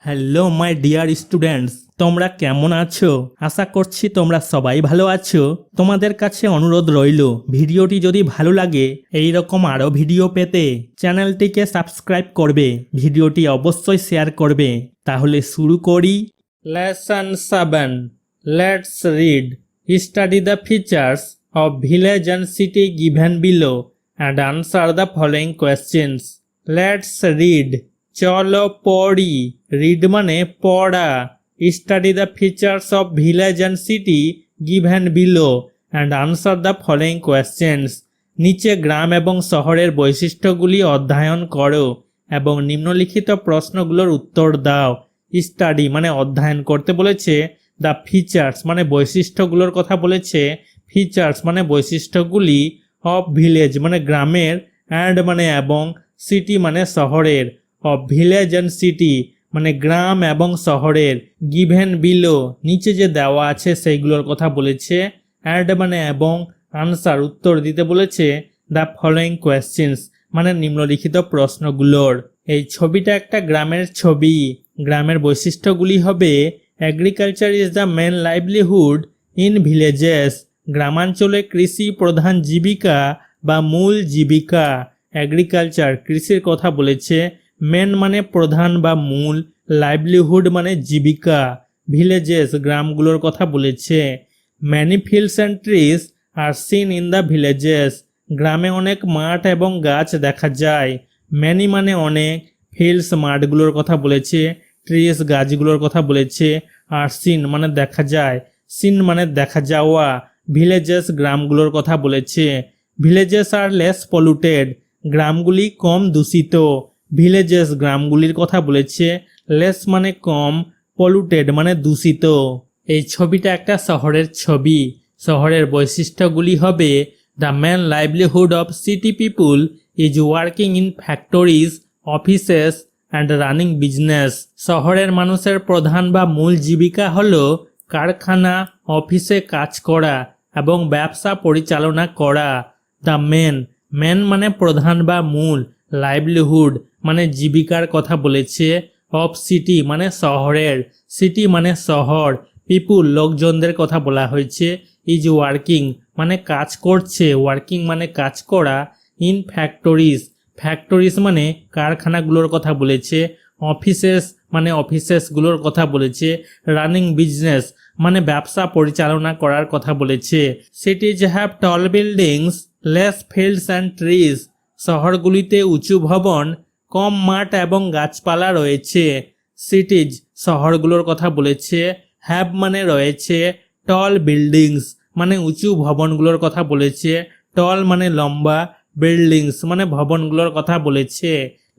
Hello my dear students, তোমরা কেমন আছো? আশা করছি তোমরা সবাই ভালো আছো। তোমাদের কাছে অনুরোধ রইল, ভিডিওটি যদি ভালো লাগে এই রকম আরও ভিডিও পেতে চ্যানেলটিকে সাবস্ক্রাইব করবে, ভিডিওটি অবশ্যই শেয়ার করবে। তাহলে শুরু করি। Lesson 7, let's read. Study the features of village and city given below and answer the following questions. Let's read. চলো পড়ি। রিড মানে পড়া। Study the features of village and city given below and answer the following questions. নিচে গ্রাম এবং শহরের বৈশিষ্ট্যগুলি অধ্যয়ন করো এবং নিম্নলিখিত প্রশ্নগুলোর উত্তর দাও। স্টাডি মানে অধ্যয়ন করতে বলেছে, দ্য ফিচার্স মানে বৈশিষ্ট্যগুলোর কথা বলেছে, ফিচার্স মানে বৈশিষ্ট্যগুলি, অফ ভিলেজ মানে গ্রামের, অ্যান্ড মানে এবং, সিটি মানে শহরের। অফ ভিলেজ অ্যান্ড সিটি মানে গ্রাম এবং শহরের, গিভেন বিলো নিচে যে দেওয়া আছে সেইগুলোর কথা বলেছে, অ্যান্ড মানে এবং, আনসার উত্তর দিতে বলেছে, দ্য ফলোয়িং কোয়েশ্চেন্স মানে নিম্নলিখিত প্রশ্নগুলোর। এই ছবিটা একটা গ্রামের ছবি। গ্রামের বৈশিষ্ট্যগুলি হবে, agriculture is the main livelihood in villages. গ্রামাঞ্চলে কৃষি প্রধান জীবিকা বা মূল জীবিকা। এগ্রিকালচার কৃষির কথা বলেছে, মেন মানে প্রধান বা মূল, লাইভলিহুড মানে জীবিকা, ভিলেজেস গ্রামগুলোর কথা বলেছে। Many fields and trees are seen in the villages. গ্রামে অনেক মাঠ এবং গাছ দেখা যায়। ম্যানি মানে অনেক, ফিল্ডস মাঠগুলোর কথা বলেছে, ট্রিজ গাছগুলোর কথা বলেছে, আর সিন মানে দেখা যায়, সিন মানে দেখা যাওয়া, ভিলেজেস গ্রামগুলোর কথা বলেছে। Villages are less polluted. গ্রামগুলি কম দূষিত। ভিলেজেস গ্রামগুলির কথা বলেছে, লেস মানে কম, পলিউটেড মানে দূষিত। এই ছবিটা একটা শহরের ছবি। শহরের বৈশিষ্ট্যগুলি হবে, the main livelihood of city people is working in factories, offices and running business. শহরের মানুষের প্রধান বা মূল জীবিকা হল কারখানা, অফিসে কাজ করা এবং ব্যবসা পরিচালনা করা। দ্য মেন মানে প্রধান বা মূল, লাইভলিহুড মানে জীবিকার কথা বলেছে, অফ সিটি মানে শহরের, সিটি মানে শহর, পিপুল লোকজনদের কথা বলা হয়েছে, ইজ ওয়ার্কিং মানে কাজ করছে, ওয়ার্কিং মানে কাজ করা, ইন ফ্যাক্টরিজ, ফ্যাক্টরিজ মানে কারখানাগুলোর কথা বলেছে, অফিসেস মানে অফিসেসগুলোর কথা বলেছে, রানিং বিজনেস মানে ব্যবসা পরিচালনা করার কথা বলেছে। Cities have tall buildings, less fields and trees. শহরগুলিতে উঁচু ভবন, কম মাঠ এবং গাছপালা রয়েছে। সিটিজ শহরগুলোর কথা বলেছে, হ্যাভ মানে রয়েছে, টল বিল্ডিংস মানে উঁচু ভবনগুলোর কথা বলেছে, টল মানে লম্বা, বিল্ডিংস মানে ভবনগুলোর কথা বলেছে,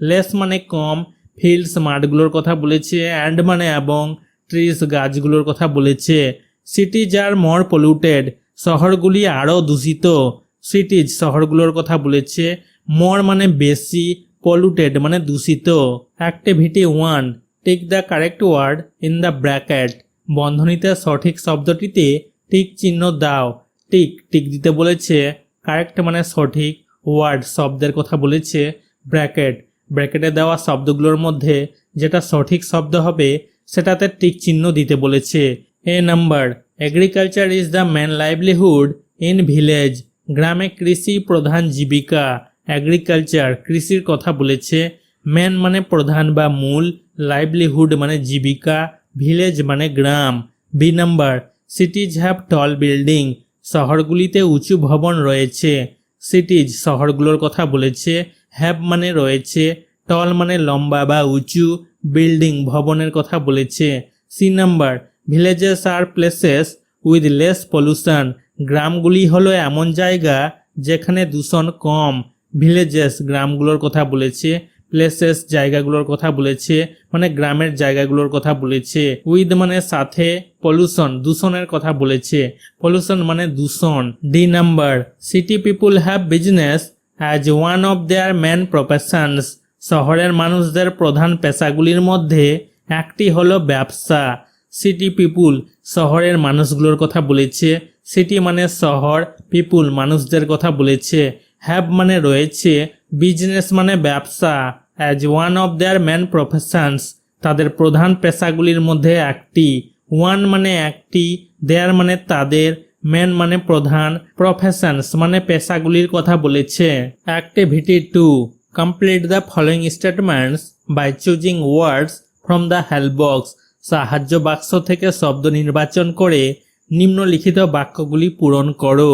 লেস মানে কম, ফিল্ডস মাঠগুলোর কথা বলেছে, অ্যান্ড মানে এবং, ট্রিজ গাছগুলোর কথা বলেছে। সিটিজ আর মোর পলিউটেড। শহরগুলি আরও দূষিত। সিটিজ শহরগুলোর কথা বলেছে, মোর মানে বেশি, পলিউটেড মানে দূষিত। Activity 1, tick the correct word in the bracket. বন্ধনীতে সঠিক শব্দটিতে টিক চিহ্ন দাও। টিক টিক দিতে বলেছে, কারেক্ট মানে সঠিক, ওয়ার্ড শব্দের কথা বলেছে, ব্র্যাকেট ব্র্যাকেটে দেওয়া শব্দগুলোর মধ্যে যেটা সঠিক শব্দ হবে সেটাতে টিক চিহ্ন দিতে বলেছে। A number, agriculture is the main livelihood in village. গ্রামে কৃষি প্রধান জীবিকা। এগ্রিকালচার কৃষির কথা বলেছে, মেন মানে প্রধান বা মূল, লাইভলিহুড মানে জীবিকা, ভিলেজ মানে গ্রাম। B number, cities have tall building. শহরগুলিতে উঁচু ভবন রয়েছে। সিটিজ শহরগুলোর কথা বলেছে, হ্যাভ মানে রয়েছে, টল মানে লম্বা বা উঁচু, বিল্ডিং ভবনের কথা বলেছে। C number, villages are places with less pollution. গ্রামগুলি হলো এমন জায়গা যেখানে দূষণ কম। ভিলেজেস গ্রামগুলোর কথা বলেছে, প্লেসেস জায়গাগুলোর কথা বলেছে, মানে গ্রামের জায়গাগুলোর কথা বলেছে। উইথ মানে সাথে, পলিউশন দূষণের কথা বলেছে, পলিউশন মানে দূষণ। D number, city people have business as one of their main professions. শহরের মানুষদের প্রধান পেশাগুলির মধ্যে একটি হলো ব্যবসা। সিটি পিপুল শহরের মানুষগুলোর কথা বলেছে, সিটি মানে শহর, পিপুল মানুষদের কথা বলেছে, হ্যাভ মানে রয়েছে, বিজনেস মানে ব্যবসা, as one of their main professions তাদের প্রধান পেশাগুলির মধ্যে একটি, ওয়ান মানে একটি, দেয়ার মানে তাদের, মেন মানে প্রধান, প্রফেশনস মানে পেশাগুলির কথা বলেছে। Activity 2, complete the following statements by choosing words from the help box. সাহায্য বাক্স থেকে শব্দ নির্বাচন করে নিম্নলিখিত বাক্যগুলি পূরণ করো।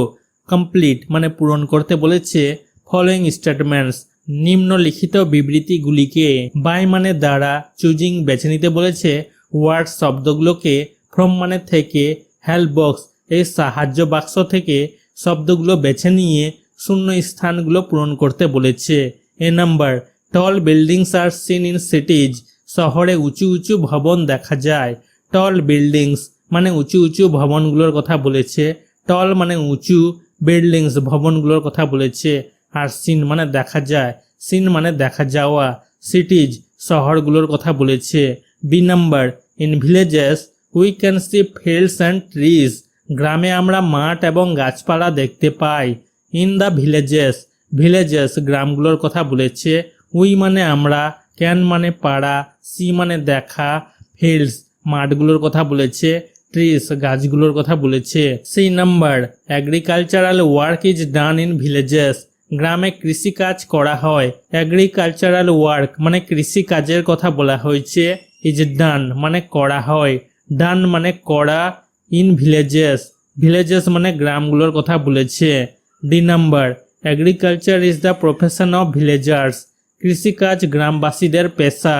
কমপ্লিট মানে পূরণ করতে বলেছে ফলোয়িং স্টেটমেন্টস নিম্নলিখিত বিবৃতিগুলিকে, বাই মানে দ্বারা, চুজিং বেছে নিতে বলেছে ওয়ার্ড শব্দগুলোকে, ফ্রম মানে থেকে, হেল্প বক্স এই সাহায্য বাক্স থেকে শব্দগুলো বেছে নিয়ে শূন্য স্থানগুলো পূরণ করতে বলেছে। A number, tall buildings are seen in cities. শহরে উঁচু উঁচু ভবন দেখা যায়। টল বিল্ডিংস মানে উঁচু উঁচু ভবনগুলোর কথা বলেছে। টল মানে উঁচু, বিল্ডিংস ভবনগুলোর কথা বলেছে। আর সিন মানে দেখা যায়, সিন মানে দেখা যাওয়া, সিটিজ শহরগুলোর কথা বলেছে। B number, in villages we can see fields and trees. গ্রামে আমরা মাঠ এবং গাছপালা দেখতে পাই। ইন দ্য ভিলেজেস, ভিলেজেস গ্রামগুলোর কথা বলেছে। উই মানে আমরা, ক্যান মানে পাড়া, সি মানে দেখা, ফিল্ডস মাঠগুলোর কথা বলেছে, ট্রিজ গাছগুলোর কথা বলেছে। C number, agricultural work is done in villages. গ্রামে কৃষিকাজ করা হয়। এগ্রিকালচারাল ওয়ার্ক মানে কৃষিকাজের কথা বলা হয়েছে। ইজ ডান মানে করা হয়, ডান মানে করা, ইন ভিলেজেস, ভিলেজেস মানে গ্রামগুলোর কথা বলেছে। D number, agriculture is the profession of villagers. কৃষিকাজ গ্রামবাসীদের পেশা।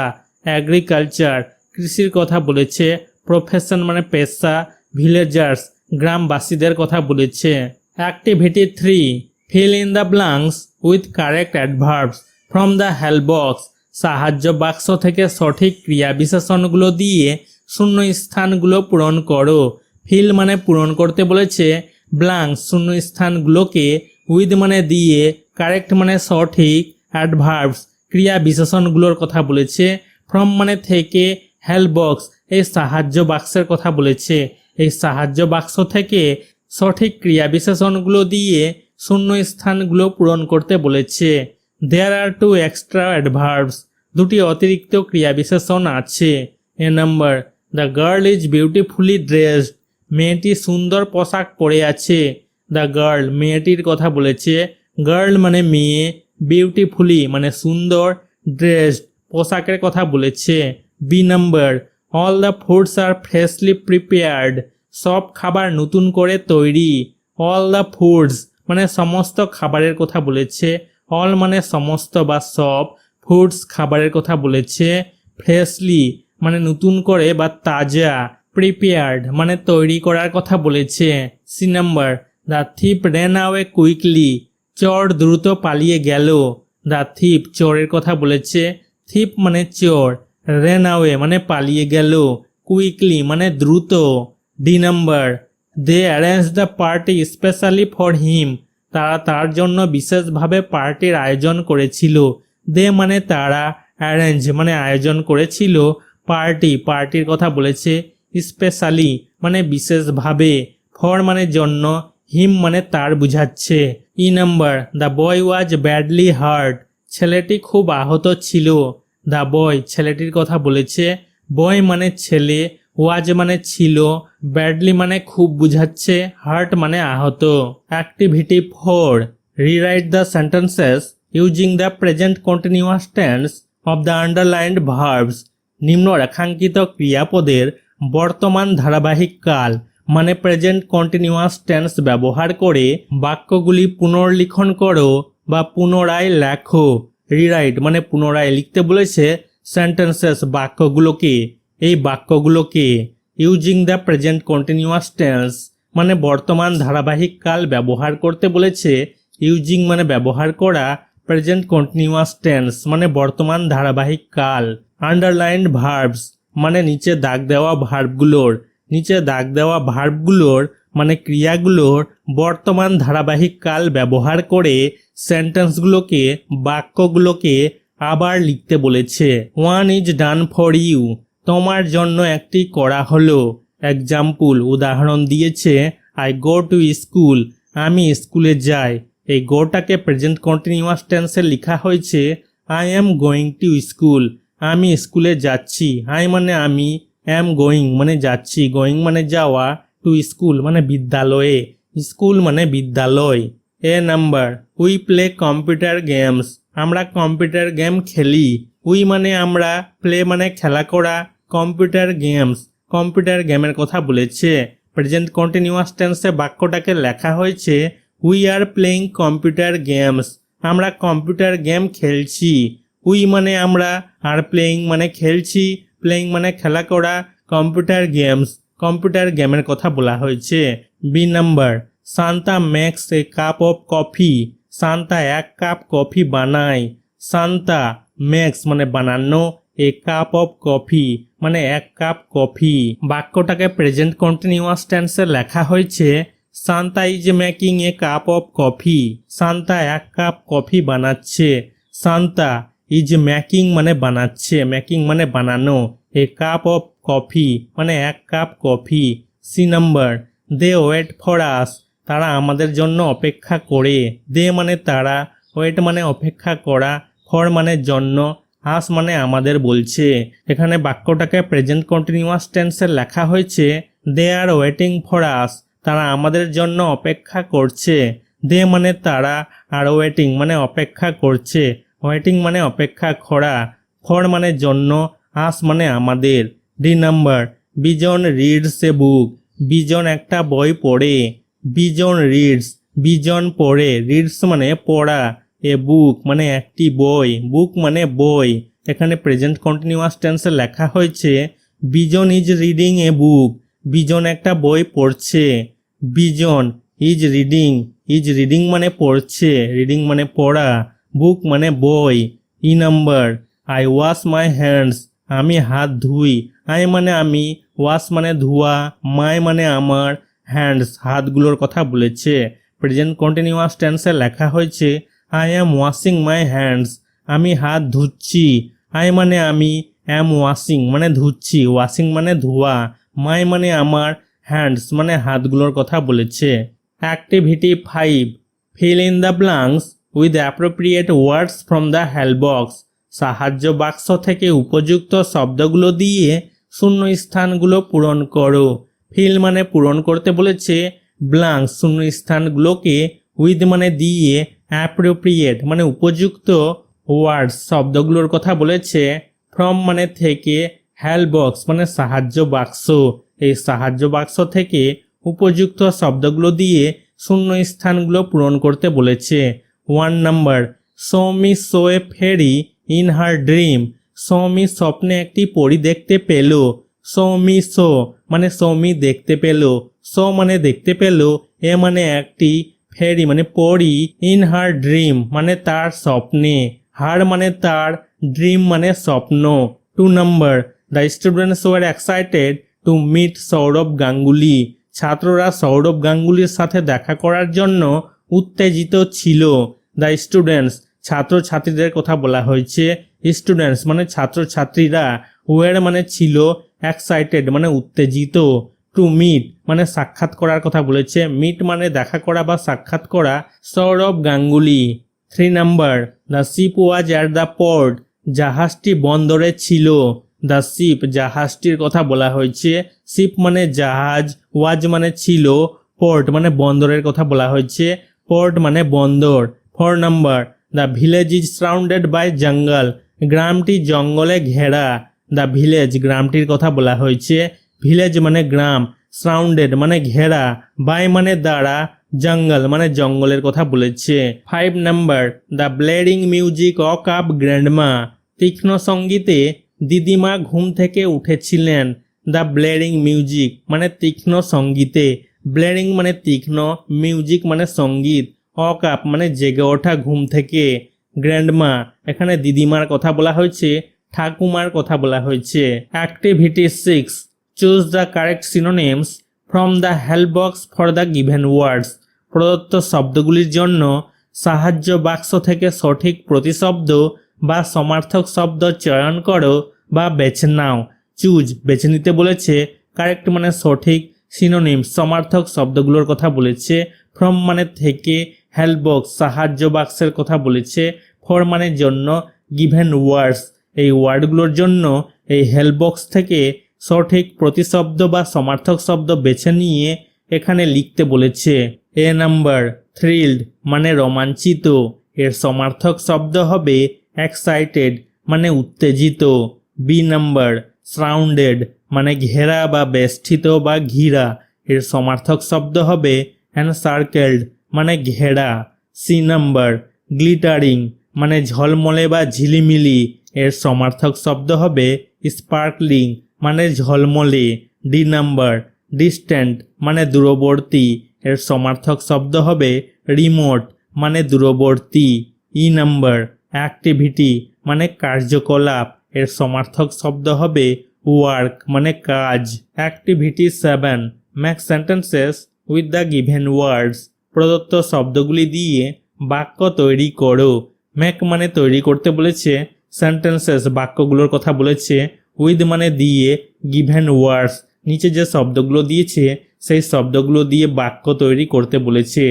এগ্রিকালচার কৃষির কথা বলেছে, প্রফেশন মানে পেশা, ভিলেজার্স গ্রামবাসীদের কথা বলেছে। Activity 3, fill in the blanks with correct adverbs from the help box. সাহায্য বাক্স থেকে সঠিক ক্রিয়া বিশেষণগুলো দিয়ে শূন্য স্থানগুলো পূরণ করো। ফিল মানে পূরণ করতে বলেছে ব্ল্যাঙ্কস শূন্য স্থানগুলোকে, উইথ মানে দিয়ে, কারেক্ট মানে সঠিক, অ্যাডভার্বস ক্রিয়া বিশেষণগুলোর কথা বলেছে, ফ্রম মানে থেকে, হেল্প বক্স এই সাহায্য বাক্সের কথা বলেছে। এই সাহায্য বাক্স থেকে সঠিক ক্রিয়া বিশেষণগুলো দিয়ে শূন্য স্থানগুলো পূরণ করতে বলেছে। There are 2 extra adverbs. দুটি অতিরিক্ত ক্রিয়া বিশেষণ আছে। A number, the girl is beautifully dressed. মেয়েটি সুন্দর পোশাক পরে আছে। দ্য গার্ল মেয়েটির কথা বলেছে, গার্ল মানে মেয়ে, বিউটিফুলি মানে সুন্দর, ড্রেসড পোশাকের কথা বলেছে। B number, all the foods are freshly prepared. সব খাবার নতুন করে তৈরি। অল দ্য ফুডস মানে সমস্ত খাবারের কথা বলেছে। অল মানে সমস্ত বা সব, ফুডস খাবারের কথা বলেছে। ফ্রেশলি মানে নতুন করে বা তাজা, প্রিপেয়ার্ড মানে তৈরি করার কথা বলেছে। C number, the thief ran away quickly. চোর দ্রুত পালিয়ে গেল। দ্য থিপ চোরের কথা বলেছে। থিপ মানে চোর, রেন অ্যাওয়ে মানে পালিয়ে গেল, কুইকলি মানে দ্রুত। D number, they arrange the party specially for him. তারা তার জন্য বিশেষভাবে পার্টির আয়োজন করেছিল। দে মানে তারা, অ্যারেঞ্জ মানে আয়োজন করেছিল, পার্টির কথা বলেছে, স্পেশালি মানে বিশেষভাবে, ফর মানে জন্য, হিম মানে তার বুঝাচ্ছে। E number, the boy was badly heart. ছেলেটি খুব আহত ছিল। দ্য বয় ছেলেটির কথা বলেছে, বয় মানে ছেলে, ওয়াজ মানে ছিল, ব্যাডলি মানে খুব বুঝাচ্ছে, হার্ট মানে আহত। Activity 4, rewrite the sentences using the present continuous tense of the underlined verbs. নিম্ন রেখাঙ্কিত ক্রিয়াপদের বর্তমান ধারাবাহিক কাল মানে প্রেজেন্ট কন্টিনিউয়াস টেন্স ব্যবহার করে বাক্যগুলি পুনর্লিখন করো বা পুনরায় লেখো। রিরাইট মানে পুনরায় লিখতে বলেছে সেন্টেন্সেস বাক্যগুলোকে, এই বাক্যগুলোকে। Using the present continuous tense মানে বর্তমান ধারাবাহিক কাল ব্যবহার করতে বলেছে। ইউজিং মানে ব্যবহার করা, প্রেজেন্ট কন্টিনিউয়াস টেন্স মানে বর্তমান ধারাবাহিক কাল। আন্ডারলাইন্ড ভার্বস মানে নিচে দাগ দেওয়া ভার্বগুলোর, নিচে দাগ দেওয়া ভার্বগুলোর মানে ক্রিয়াগুলোর বর্তমান ধারাবাহিক কাল ব্যবহার করে সেন্টেন্সগুলোকে, বাক্যগুলোকে আবার লিখতে বলেছে। One is done for you. তোমার জন্য একটি করা হলো। এক্সাম্পল উদাহরণ দিয়েছে, আই গো টু স্কুল। আমি স্কুলে যাই। এই গোটাকে প্রেজেন্ট কন্টিনিউয়াস টেন্সে লেখা হয়েছে I am going to school. আমি স্কুলে যাচ্ছি। আই মানে আমি, অ্যাম গোয়িং মানে যাচ্ছি, গোয়িং মানে যাওয়া, টু স্কুল মানে বিদ্যালয়ে, স্কুল মানে বিদ্যালয়। A number, we play computer games, আমরা কম্পিউটার গেম খেলি। উই মানে আমরা, প্লে মানে খেলা করা, কম্পিউটার গেমস কম্পিউটার গেমের কথা বলেছে। প্রেজেন্ট কন্টিনিউয়াস টেন্সে বাক্যটাকে লেখা হয়েছে we are playing computer games, আমরা কম্পিউটার গেম খেলছি। উই মানে আমরা, আর প্লেইং মানে খেলছি, প্লেইং মানে খেলা করা, কম্পিউটার গেমের কথা বলা হয়েছে। B number, Santa makes a cup of coffee, Santa এক কাপ কফি বানায়। সান্তা মেক্স মানে বানানো, এ কাপ অফ কফি মানে এক কাপ কফি। বাক্যটাকে প্রেজেন্ট কন্টিনিউয়াস টেন্সে লেখা হয়েছে Santa is making a cup of coffee, Santa এক কাপ কফি বানাচ্ছে। সান্তা ইজ মেকিং মানে বানাচ্ছে, মেকিং মানে বানানো, এ কাপ অফ কফি মানে এক cup coffee. C number, they wait for us, তারা আমাদের জন্য অপেক্ষা করে। দে মানে তারা, ওয়েট মানে অপেক্ষা করা, ফর মানে জন্য, আস মানে আমাদের বলছে। এখানে বাক্যটাকে প্রেজেন্ট কন্টিনিউয়াস টেন্সে লেখা হয়েছে দে আর ওয়েটিং ফর আস, তারা আমাদের জন্য অপেক্ষা করছে। দে মানে তারা, আর ওয়েটিং মানে অপেক্ষা করছে, ওয়েটিং মানে অপেক্ষা করা, ফর মানে জন্য, আস মানে আমাদের। D number, Bijon reads a book, Bijon একটা বই পড়ে। বিজন রিডস, বিজন পড়ে, রিডস মানে পড়া, এ বুক মানে একটি বই, বুক মানে বই। এখানে প্রেজেন্ট কন্টিনিউয়াস টেন্সে লেখা হয়েছে বিজন is reading a book, Bijon একটা বই পড়ছে। বিজন ইজ রিডিং মানে পড়ছে, রিডিং মানে পড়া, বুক মানে বই। E number, I wash my hands, আমি হাত ধুই। আই মানে আমি, ওয়াশ মানে ধোয়া, মাই মানে আমার, হ্যান্ডস হাতগুলোর কথা বলেছে। প্রেজেন্ট কন্টিনিউয়াস টেন্সে লেখা হয়েছে I am washing my hands, আমি হাত ধুচ্ছি। আই মানে আমি, অ্যাম ওয়াশিং মানে ধুচ্ছি, ওয়াশিং মানে ধোয়া, মাই মানে আমার, হ্যান্ডস মানে হাতগুলোর কথা বলেছে। Activity 5, fill in the blanks with appropriate words from the help box, সাহায্য বাক্স থেকে উপযুক্ত শব্দগুলো দিয়ে শূন্য স্থানগুলো পূরণ করো। ফিল মানে পূরণ করতে বলেছে, ব্ল্যাঙ্কস শূন্য স্থানগুলোকে, উইথ মানে দিয়ে, অ্যাপ্রোপ্রিয়েট মানে উপযুক্ত, ওয়ার্ডস শব্দগুলোর কথা বলেছে, ফ্রম মানে থেকে, হেল্প বক্স মানে সাহায্য বাক্স, এই সাহায্য বাক্স থেকে উপযুক্ত শব্দগুলো দিয়ে শূন্য স্থানগুলো পূরণ করতে বলেছে। 1 number, Soumi saw a fairy in her dream, Soumi স্বপ্নে একটি পরী দেখতে পেল। সৌমি সো মানে সৌমি দেখতে পেল, সো মানে দেখতে পেল, এ মানে একটি, ফেরি মানে পরী, ইন হার ড্রিম মানে তার স্বপ্নে, হার মানে তার, ড্রিম মানে স্বপ্ন। 2 number, the students were excited to meet Sourav Ganguly, ছাত্ররা সৌরভ গাঙ্গুলির সাথে দেখা করার জন্য উত্তেজিত ছিল। দ্য স্টুডেন্টস ছাত্রছাত্রীদের কথা বলা হয়েছে, স্টুডেন্টস মানে ছাত্রছাত্রীরা, ওয়ার মানে ছিল, এক্সাইটেড মানে উত্তেজিত, টু মিট মানে সাক্ষাৎ করার কথা বলেছে, মিট মানে দেখা করা বা সাক্ষাৎ করা, Sourav Ganguly. 3 number, the ship was at the port, জাহাজটি বন্দরে ছিল। দ্য শিপ জাহাজটির কথা বলা হয়েছে, শিপ মানে জাহাজ, ওয়াজ মানে ছিল, পোর্ট মানে বন্দরের কথা বলা হয়েছে, পোর্ট মানে বন্দর। 4 number, the village is surrounded by jungle, গ্রামটি জঙ্গলে ঘেরা। দ্য ভিলেজ গ্রামটির কথা বলা হয়েছে, ভিলেজ মানে গ্রাম, সারাউন্ডেড মানে ঘেরা, বাই মানে দ্বারা, জঙ্গল মানে জঙ্গলের কথা বলেছে। 5 নাম্বার, দ্য ব্লেডিং মিউজিক অক আপ গ্র্যান্ডমা, তীক্ষ্ণ সঙ্গীতে দিদিমা ঘুম থেকে উঠেছিলেন। দ্য ব্লেডিং মিউজিক মানে তীক্ষ্ণ সঙ্গীতে, ব্লেডিং মানে তীক্ষ্ণ, মিউজিক মানে সঙ্গীত, অক আপ মানে জেগে ওঠা ঘুম থেকে। গ্র্যান্ডমা এখানে দিদিমার কথা বলা হয়েছে, ঠাকুমার কথা বলা হয়েছে। Activity 6, choose the correct synonyms from the help box for the given words, প্রদত্ত শব্দগুলির জন্য সাহায্য বাক্স থেকে সঠিক প্রতিশব্দ বা সমার্থক শব্দ চয়ন করো বা বেছে নাও। চুজ বেছে নিতে বলেছে, কারেক্ট মানে সঠিক, সিনোনিম সমার্থক শব্দগুলোর কথা বলেছে, ফ্রম মানে থেকে, হেল্প বক্স সাহায্য বাক্সের কথা বলেছে, ফর মানে জন্য, গিভেন ওয়ার্ডস এই ওয়ার্ডগুলোর জন্য এই হেল্প বক্স থেকে সঠিক প্রতিশব্দ বা সমার্থক শব্দ বেছে নিয়ে এখানে লিখতে বলেছে। এ নাম্বার থ্রিলড মানে রোমাঞ্চিত, এর সমার্থক শব্দ হবে এক্সাইটেড মানে উত্তেজিত। বি নাম্বার সারাউন্ডেড মানে ঘেরা বা বেষ্টিত বা ঘিরা, এর সমার্থক শব্দ হবে এনসার্কেলড মানে ঘেরা। সি নাম্বার গ্লিটারিং মানে ঝলমলে বা ঝিলিমিলি, এর সমার্থক শব্দ হবে স্পার্কলিং মানে ঝলমলে। ডি নাম্বার ডিস্ট্যান্ট মানে দূরবর্তী, এর সমার্থক শব্দ হবে রিমোট মানে দূরবর্তী। ই নাম্বার অ্যাক্টিভিটি মানে কার্যকলাপ, এর সমার্থক শব্দ হবে ওয়ার্ক মানে কাজ। Activity 7 make sentences with the given words, প্রদত্ত শব্দগুলি দিয়ে বাক্য তৈরি করো। মেক মানে তৈরি করতে বলেছে, সেন্টেন্সেস বাক্যগুলোর কথা বলেছে, উইথ মানে দিয়ে, গিভেন ওয়ার্ডস নিচে যে শব্দগুলো দিয়েছে সেই শব্দগুলো দিয়ে বাক্য তৈরি করতে বলেছে।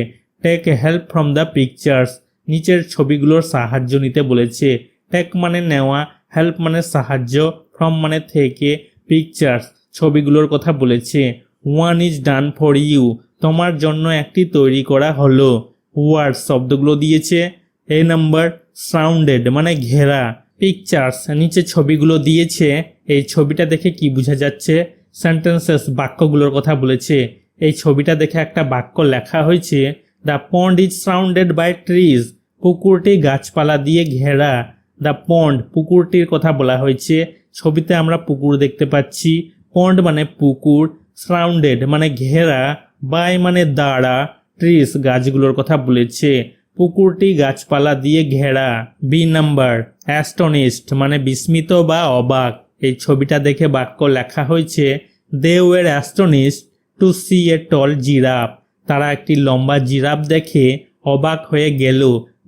Take help from the pictures নিচের ছবিগুলোর সাহায্য নিতে বলেছে। টেক মানে নেওয়া, হেল্প মানে সাহায্য, ফ্রম মানে থেকে, পিকচার্স ছবিগুলোর কথা বলেছে। One is done for you তোমার জন্য একটি তৈরি করা হলো। ওয়ার্ড শব্দগুলো দিয়েছে। এ নাম্বার সারাউন্ডেড মানে ঘেরা, পিকচার্স নিচে ছবিগুলো দিয়েছে। এই ছবিটা দেখে কি বোঝা যাচ্ছে? সেন্টেন্সেস বাক্যগুলোর কথা বলেছে। এই ছবিটা দেখে একটা বাক্য লেখা হয়েছে, the pond is surrounded by trees পুকুরটি গাছপালা দিয়ে ঘেরা। দ্য পন্ড পুকুরটির কথা বলা হয়েছে, ছবিতে আমরা পুকুর দেখতে পাচ্ছি। পন্ড মানে পুকুর, সারাউন্ডেড মানে ঘেরা, বাই মানে দ্বারা, ট্রিজ গাছগুলোর কথা বলেছে। পুকুরটি গাছপালা দিয়ে ঘেরা। বি নাম্বার অ্যাস্টনিশড মানে বিস্মিত বা অবাক, এই ছবিটা দেখে বাক্য লেখা হয়েছে, they were astonished to see a tall giraffe তারা একটি লম্বা জিরাফ দেখে অবাক হয়ে গেল।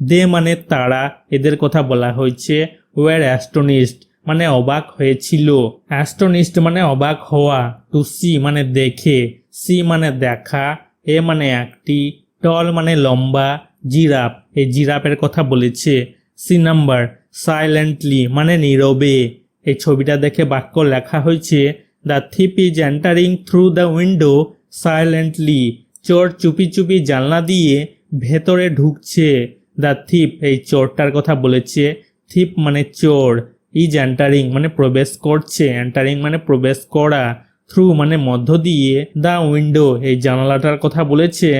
দে মানে তারা, এদের কথা বলা হয়েছে। ওয়ার অ্যাস্টনিশড মানে অবাক হয়েছিল। অ্যাস্টনিশড মানে অবাক হওয়া। টু সি মানে দেখে, সি মানে দেখা, এ মানে একটি, টল মানে লম্বা, জিরাফ এই জিরাফের কথা বলেছে। সি নাম্বার সাইলেন্টলি মানে নীরবে, এই ছবিটা দেখে বাক্য লেখা হয়েছে, the thief is entering through the window silently চোর চুপি চুপি জানলা দিয়ে ভেতরে ঢুকছে। দ্য থিপ এই চোরটার কথা বলেছে। থিপ মানে চোর, ইজ এন্টারিং মানে প্রবেশ করছে, এন্টারিং মানে প্রবেশ করা, থ্রু মানে মধ্য দিয়ে, দ্য উইন্ডো এই জানালাটার কথা বলেছে।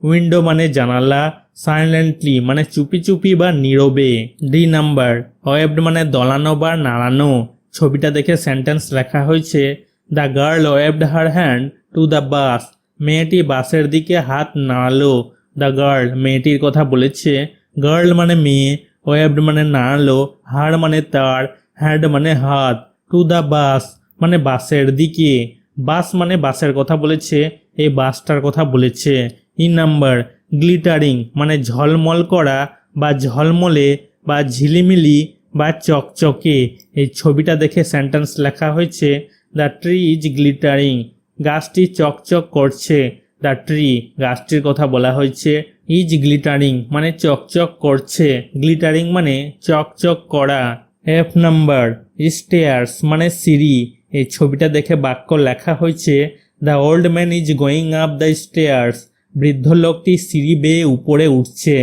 উইন্ডো মানে জানালা, সাইলেন্টলি মানে চুপি চুপি বা নীরবে। ডি নাম্বার ওয়েভড মানে দলানো বা নাড়ানো, ছবিটা দেখে সেন্টেন্স লেখা হয়েছে, the girl waved her hand to the bus মেয়েটি বাসের দিকে হাত নাড়ালো। দ্য গার্ল মেয়েটির কথা বলেছে। গার্ল মানে মেয়ে, ওয়েভড মানে নাড়ালো, হার মানে তার, হ্যান্ড মানে হাত, টু দ্য বাস মানে বাসের দিকে। বাস মানে বাসের কথা বলেছে, এই বাসটার কথা বলেছে। ই নাম্বার গ্লিটারিং মানে ঝলমল করা বা ঝলমলে বা ঝিলিমিলি বা চকচকে, এই ছবিটা দেখে সেন্টেন্স লেখা হয়েছে, দ্য ট্রি ইজ গ্লিটারিং গাছটি চকচক করছে। দ্য ট্রি গাছটির কথা বলা হয়েছে। ইজ গ্লিটারিং মানে চকচক করছে, গ্লিটারিং মানে চকচক করা। এফ নাম্বার স্টেয়ার্স মানে সিঁড়ি, এই ছবিটা দেখে বাক্য লেখা হয়েছে, the old man is going up the stairs বৃদ্ধ লোকটি সিঁড়ি বেয়ে উপরে উঠছে।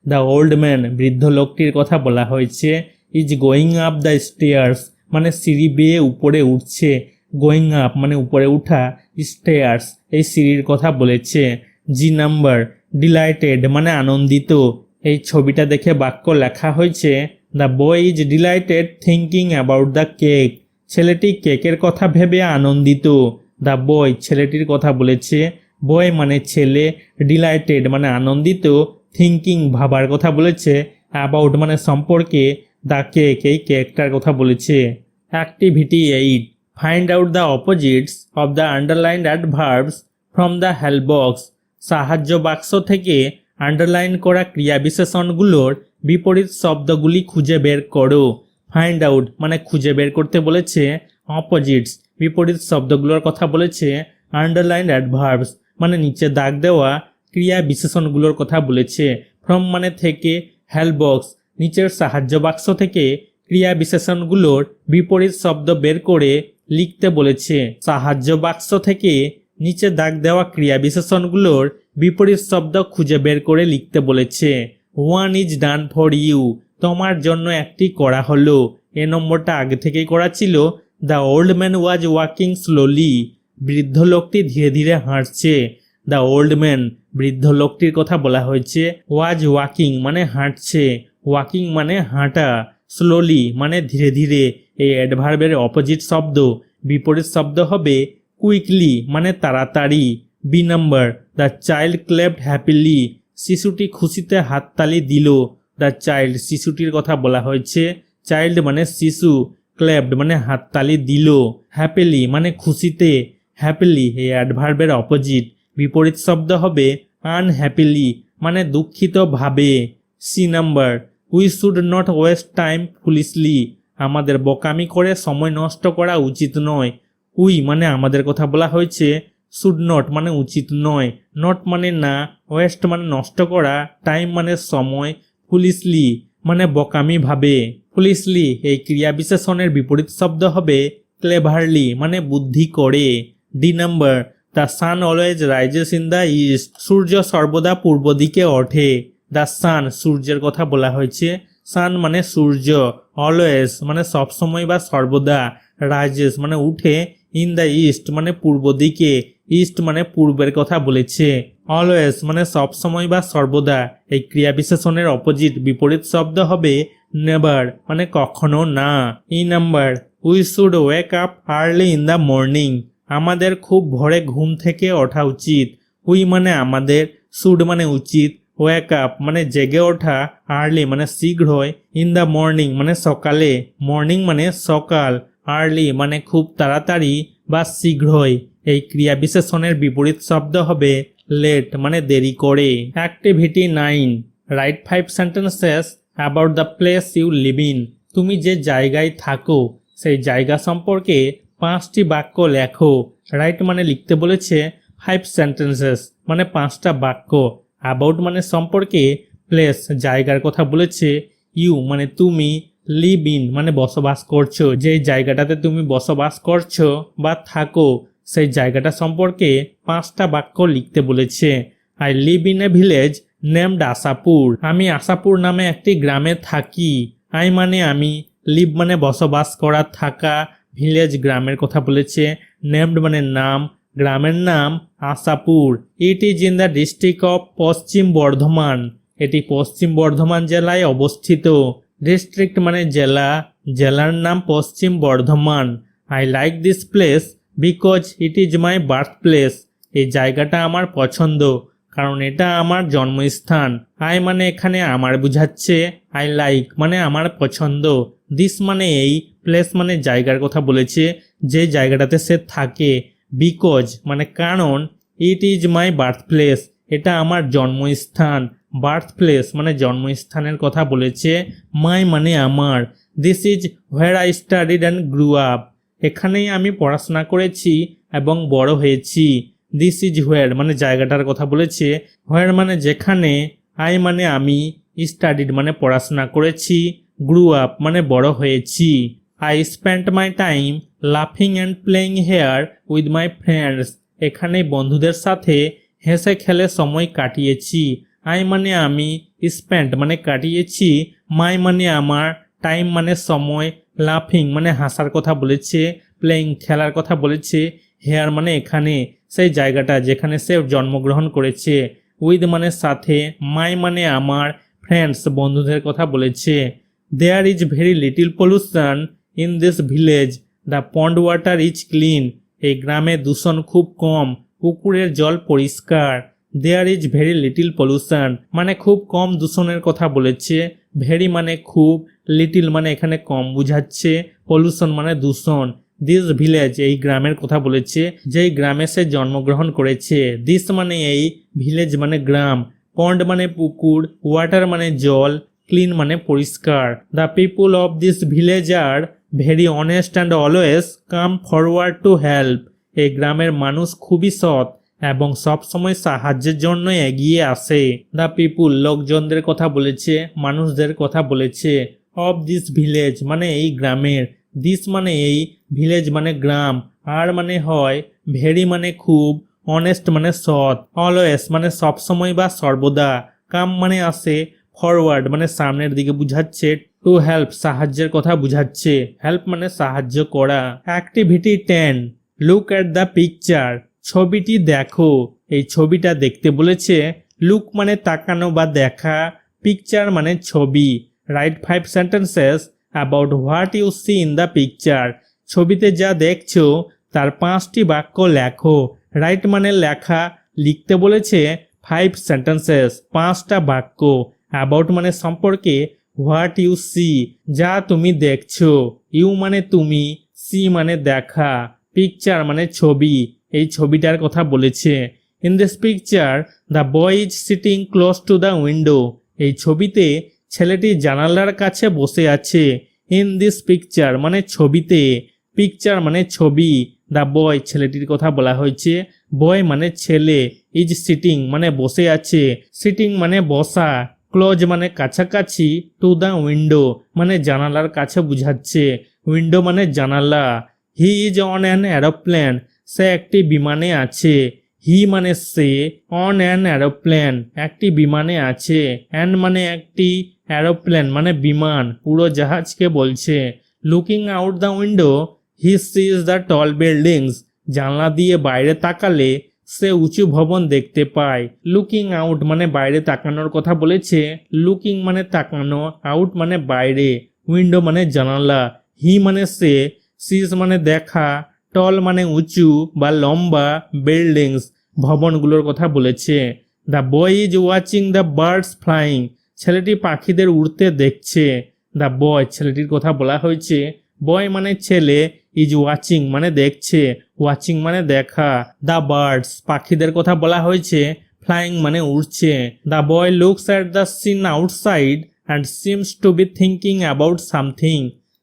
দ্য ওল্ড ম্যান বৃদ্ধ লোকটির কথা বলা হয়েছে। Is going up the stairs মানে সিঁড়ি বেয়ে উপরে উঠছে, গোয়িং আপ মানে উপরে উঠা, স্টেয়ার্স এই সিঁড়ির কথা বলেছে। জি নাম্বার ডিলাইটেড মানে আনন্দিত, এই ছবিটা দেখে বাক্য লেখা হয়েছে, the boy is delighted thinking about the cake ছেলেটি কেকের কথা ভেবে আনন্দিত। দ্য বয় ছেলেটির কথা বলেছে। বয় মানে ছেলে, ডিলাইটেড মানে আনন্দিত, থিঙ্কিং ভাবার কথা বলেছে, অ্যাবাউট মানে সম্পর্কে, দ্য কেক এই কেকটার কথা বলেছে। Activity 8 find out the opposites of the underlined adverbs from the help box সাহায্য বাক্স থেকে আন্ডারলাইন করা ক্রিয়া বিশেষণগুলোর বিপরীত শব্দগুলি খুঁজে বের করো। ফাইন্ড আউট মানে খুঁজে বের করতে বলেছে। অপোজিটস বিপরীত শব্দগুলোর কথা বলেছে। আন্ডারলাইন অ্যাডভার্বস মানে নিচে দাগ দেওয়া ক্রিয়া বিশেষণগুলোর কথা বলেছে। ফ্রম মানে থেকে, হেল্প বক্স নিচের সাহায্য বাক্স থেকে ক্রিয়া বিশেষণগুলোর বিপরীত শব্দ বের করে লিখতে বলেছে। সাহায্য বাক্স থেকে নিচে দাগ দেওয়া ক্রিয়া বিশেষণগুলোর বিপরীত শব্দ খুঁজে বের করে লিখতে বলেছে। One is done for you, তোমার জন্য একটি করা হলো। এ নম্বরটা আগে থেকেই করা ছিল। The old man was walking slowly, বৃদ্ধ লোকটি ধীরে ধীরে হাঁটছে। দ্য ওল্ড ম্যান, বৃদ্ধ লোকটির কথা বলা হয়েছে। ওয়াজ ওয়াকিং মানে হাঁটছে, ওয়াকিং মানে হাঁটা, স্লোলি মানে ধীরে ধীরে। এই অ্যাডভার্বের অপোজিট শব্দ বিপরীত শব্দ হবে কুইকলি মানে তাড়াতাড়ি। B number, the child clapped happily, শিশুটি খুশিতে হাততালি দিল। দ্য চাইল্ড, শিশুটির কথা বলা হয়েছে। চাইল্ড মানে শিশু, ক্লেপড মানে হাততালি দিল, হ্যাপিলি মানে খুশিতে। হ্যাপিলি এই অ্যাডভার্বের অপোজিট বিপরীত শব্দ হবে আনহ্যাপিলি মানে দুঃখিত ভাবে। C number, we should not waste time foolishly, আমাদের বোকামি করে সময় নষ্ট করা উচিত নয়। উই মানে আমাদের কথা বলা হয়েছে। শুড নট মানে উচিত নয়, নট মানে না, ওয়েস্ট মানে নষ্ট করা, টাইম মানে সময়, ফুলিশলি মানে বোকামি ভাবে। ফুলিশলি এই ক্রিয়া বিশেষণের বিপরীত শব্দ হবে ক্লেভারলি মানে বুদ্ধি করে। D number, the sun always rises in the east, সূর্য সর্বদা পূর্ব দিকে ওঠে। দ্য সান, সূর্যের কথা বলা হয়েছে। সান মানে সূর্য, অলওয়েজ মানে সবসময় বা সর্বদা, রাইজেস মানে উঠে, ইন দ্য ইস্ট মানে পূর্ব দিকে, ইস্ট মানে পূর্বের কথা বলেছে। অলওয়েজ মানে সবসময় বা সর্বদা এই ক্রিয়া বিশেষণের অপোজিট বিপরীত শব্দ হবে নেভার মানে কখনো না। E number, we should wake up early in the morning, আমাদের খুব ভোরে ঘুম থেকে ওঠা উচিত। উই মানে আমাদের, শুড মানে উচিত, ওয়েক আপ মানে জেগে ওঠা, আর্লি মানে শীঘ্রই, ইন দ্য মর্নিং মানে সকালে, মর্নিং মানে সকাল, আর্লি মানে খুব তাড়াতাড়ি বা শীঘ্রই। এই ক্রিয়া বিশেষণের বিপরীত শব্দ হবে লেট মানে দেরি করে। Activity 9, write 5 sentences about the place you live in, তুমি যে জায়গায় থাকো সেই জায়গা সম্পর্কে 5টি বাক্য লেখো। রাইট মানে লিখতে বলেছে, 5 সেন্টেন্সেস মানে 5টা বাক্য, অ্যাবাউট মানে সম্পর্কে, প্লেস জায়গার কথা বলেছে, ইউ মানে তুমি, লিভ ইন মানে বসবাস করছো, যে জায়গাটাতে তুমি বসবাস করছো বা থাকো সেই জায়গাটা সম্পর্কে 5টা বাক্য লিখতে বলেছে। I live in a village named Ashapur, আমি আশাপুর নামে একটি গ্রামে থাকি। আই মানে আমি, লিভ মানে বসবাস করা থাকা, ভিলেজ গ্রামের কথা বলেছে, নেমড মানে নাম, গ্রামের নাম Ashapur. It is in the district of পশ্চিম বর্ধমান, এটি পশ্চিম বর্ধমান জেলায় অবস্থিত। ডিস্ট্রিক্ট মানে জেলা, জেলার নাম পশ্চিম Bardhaman. I like this place because it is my birth place, এই জায়গাটা আমার পছন্দ কারণ এটা আমার জন্মস্থান। আই মানে এখানে আমার বুঝাচ্ছে, আই লাইক মানে আমার পছন্দ, দিস মানে এই, প্লেস মানে জায়গার কথা বলেছে যে জায়গাটাতে সে থাকে, বিকজ মানে কারণ, it is my birth place এটা আমার জন্মস্থান, বার্থ প্লেস মানে জন্মস্থানের কথা বলেছে, মাই মানে আমার, this is where I studied and grew up, এখানেই আমি পড়াশোনা করেছি এবং বড় হয়েছি। দিস ইজ হোয়ার মানে জায়গাটার কথা বলেছে, হোয়ার মানে যেখানে, আই মানে আমি, স্টাডিড মানে পড়াশোনা করেছি, গ্রু আপ মানে বড় হয়েছি। আই স্পেন্ট মাই টাইম লাফিং and playing here with my friends, এখানে বন্ধুদের সাথে হেসে খেলে সময় কাটিয়েছি। আই মানে আমি, স্পেন্ট মানে কাটিয়েছি, মাই মানে আমার, টাইম মানে সময়, লাফিং মানে হাসার কথা বলেছে, প্লেইং খেলার কথা বলেছে, হেয়ার মানে এখানে সেই জায়গাটা যেখানে সে জন্মগ্রহণ করেছে, উইথ মানে সাথে, মাই মানে আমার, ফ্রেন্ডস বন্ধুদের কথা বলেছে। There is very little pollution in this village, the pond water is clean, এই গ্রামে দূষণ খুব কম, পুকুরের জল পরিষ্কার। There is very little pollution মানে খুব কম দূষণের কথা বলেছে, ভেরি মানে খুব, লিটিল মানে এখানে কম বুঝাচ্ছে, পলিউশন মানে দূষণ। দিস ভিলেজ এই গ্রামের কথা বলেছে যেই গ্রামে সে জন্মগ্রহণ করেছে, দিস মানে এই, ভিলেজ মানে গ্রাম, পন্ড মানে পুকুর, ওয়াটার মানে জল, ক্লিন মানে পরিষ্কার। The people of this village are very honest and always come forward to help, এই গ্রামের মানুষ খুবই সৎ এবং সবসময় সাহায্যের জন্য এগিয়ে আসে। দ্য পিপুল লোকজনদের কথা বলেছে, মানুষদের কথা বলেছে, অফ দিস ভিলেজ মানে এই গ্রামের, দিস মানে এই, ভিলেজ মানে গ্রাম, আর মানে হয়, ভেরি মানে খুব, অনেস্ট মানে সৎ, অলওয়েজ মানে সবসময় বা সর্বদা, কাম মানে আসে, ফরওয়ার্ড মানে সামনের দিকে বুঝাচ্ছে, টু হেল্প সাহায্যের কথা বুঝাচ্ছে, হেল্প মানে সাহায্য করা। Activity 10, look at the picture, ছবিটি দেখো। এই ছবিটা দেখতে বলেছে। লুক মানে তাকানো বা দেখা, পিকচার মানে ছবি। Write 5 sentences about what you see in the picture, ছবিতে যা দেখছো তার 5টি বাক্য লেখো। রাইট মানে লেখা, লিখতে বলেছে 5 সেন্টেন্সেস 5টা বাক্য। অ্যাবাউট মানে সম্পর্কে, হোয়াট ইউ সি যা তুমি দেখছো, ইউ মানে তুমি, সি মানে দেখা, পিকচার মানে ছবি, এই ছবিটার কথা বলেছে। In this picture the boy is sitting close to the window, এই ছবিতে ছেলেটি জানালার কাছে বসে আছে। ইন দিস পিকচার মানে ছবিতে, পিকচার মানে ছবি, দ্য বয় ছেলেটির কথা বলা হয়েছে, বয় মানে ছেলে, ইজ সিটিং মানে বসে আছে, সিটিং মানে বসা, ক্লোজ মানে কাছাকাছি, টু দ্য উইন্ডো মানে জানালার কাছে বুঝাচ্ছে, উইন্ডো মানে জানালা। He is on an aeroplane, সে একটি বিমানে আছে। হি মানে সে, অন অ্যান অ্যারোপ্লেন একটি বিমানে আছে, অ্যান মানে একটি, অ্যারোপ্লেন মানে বিমান, পুরো জাহাজকে বলছে। Looking out the window he sees the tall buildings, জানলা দিয়ে বাইরে তাকালে সে উঁচু ভবন দেখতে পায়। লুকিং আউট মানে বাইরে তাকানোর কথা বলেছে, লুকিং মানে তাকানো, আউট মানে বাইরে, উইন্ডো মানে জানালা, হি মানে সে, সিজ মানে দেখা, টল মানে উঁচু বা লম্বা, বিল্ডিংস ভবনগুলোর কথা বলেছে। The boy is watching the birds flying, ছেলেটি পাখিদের উড়তে দেখছে। দ্য বয় ছেলেটির কথা বলা হয়েছে, বয় মানে ছেলে, ইজ ওয়াচিং মানে দেখছে, ওয়াচিং মানে দেখা, দ্য বার্ডস পাখিদের কথা বলা হয়েছে, ফ্লাইং মানে উড়ছে। The boy looks at the scene outside and seems to be thinking about something,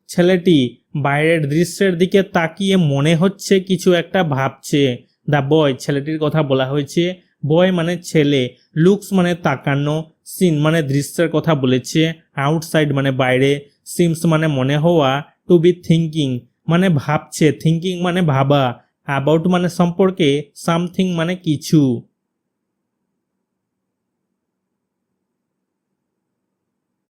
ছেলেটি বাইরের দৃশ্যের দিকে তাকিয়ে মনে হচ্ছে কিছু একটা ভাবছে। দ্য বয় ছেলেটির কথা বলা হয়েছে, বয় মানে ছেলে, লুকস মানে তাকানো, সিন মানে দৃশ্যের কথা বলেছে, আউটসাইড মানে বাইরে, সিমস মানে মনে হওয়া, টু বি থিঙ্কিং মানে ভাবছে, থিঙ্কিং মানে ভাবা, অ্যাবাউট মানে সম্পর্কে, সামথিং মানে কিছু।